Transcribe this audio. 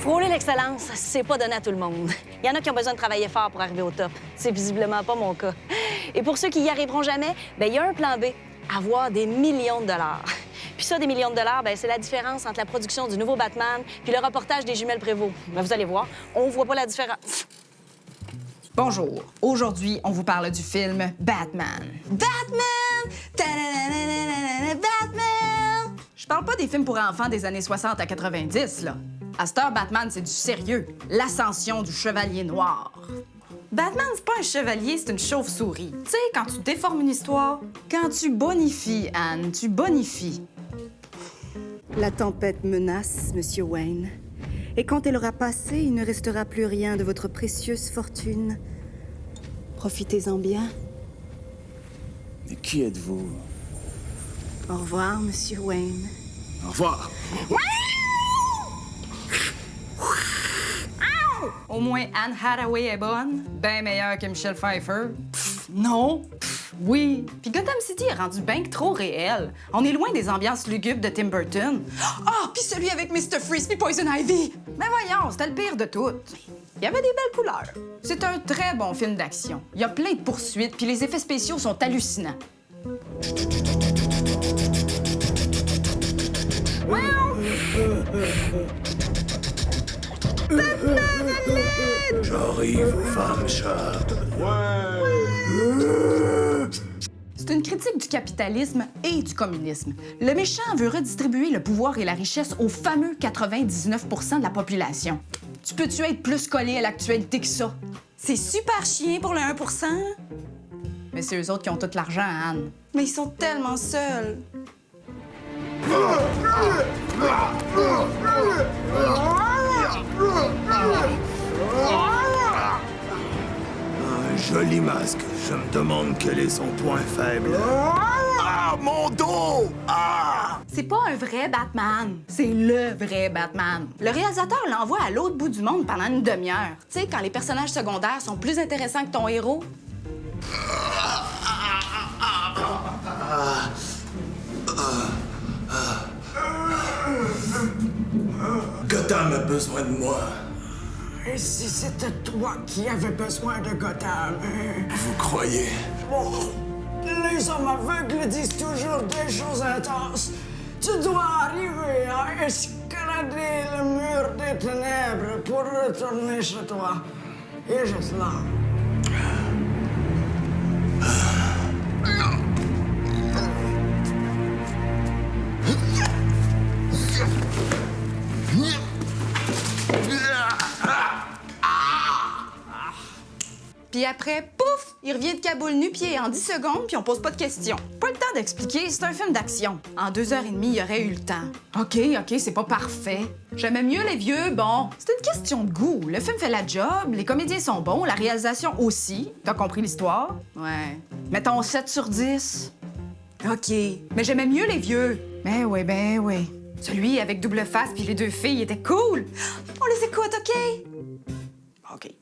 Frôler l'excellence, c'est pas donné à tout le monde. Il y en a qui ont besoin de travailler fort pour arriver au top. C'est visiblement pas mon cas. Et pour ceux qui y arriveront jamais, bien, il y a un plan B, avoir des millions de dollars. Puis ça, des millions de dollars, bien, c'est la différence entre la production du nouveau Batman puis le reportage des jumelles Prévost. Ben, vous allez voir, on voit pas la différence. Bonjour. Aujourd'hui, on vous parle du film Batman. Batman! Batman! Je parle pas des films pour enfants des années 60 à 90, là. À cette heure, Batman, c'est du sérieux. L'ascension du chevalier noir. Batman, c'est pas un chevalier, c'est une chauve-souris. Tu sais, quand tu déformes une histoire. Quand tu bonifies, Anne, tu bonifies. La tempête menace, Monsieur Wayne. Et quand elle aura passé, il ne restera plus rien de votre précieuse fortune. Profitez-en bien. Mais qui êtes-vous? Au revoir, Monsieur Wayne. Au revoir. Au moins, Anne Hathaway est bonne. Ben meilleure que Michelle Pfeiffer. Non. Oui. Puis Gotham City est rendu bien que trop réel. On est loin des ambiances lugubres de Tim Burton. Ah, puis celui avec Mr. Freeze puis Poison Ivy. Mais voyons, c'était le pire de toutes. Il y avait des belles couleurs. C'est un très bon film d'action. Il y a plein de poursuites, puis les effets spéciaux sont hallucinants. J'arrive, femme chat. C'est une critique du capitalisme et du communisme. Le méchant veut redistribuer le pouvoir et la richesse aux fameux 99 % de la population. Tu peux-tu être plus collé à l'actualité que ça? C'est super chien pour le 1 %. Mais c'est eux autres qui ont tout l'argent, Anne. Mais ils sont tellement seuls. Un joli masque. Je me demande quel est son point faible. Ah, mon dos! Ah! C'est pas un vrai Batman. C'est le vrai Batman. Le réalisateur l'envoie à l'autre bout du monde pendant une demi-heure. Tu sais, quand les personnages secondaires sont plus intéressants que ton héros. Gotham a besoin de moi. Et si c'était toi qui avais besoin de Gotham? Vous croyez? Les hommes aveugles disent toujours des choses intenses. Tu dois arriver à escalader le mur des ténèbres pour retourner chez toi. Et juste là. Puis après, pouf, il revient de Kaboul nu-pied en 10 secondes, puis on pose pas de questions. Pas le temps d'expliquer, c'est un film d'action. En 2h30, il y aurait eu le temps. OK, c'est pas parfait. J'aimais mieux les vieux, bon. C'est une question de goût. Le film fait la job, les comédiens sont bons, la réalisation aussi. T'as compris l'histoire? Ouais. Mettons 7 sur 10. OK. Mais j'aimais mieux les vieux. Ben oui. Celui avec double face puis les deux filles était cool. On les écoute, OK? OK.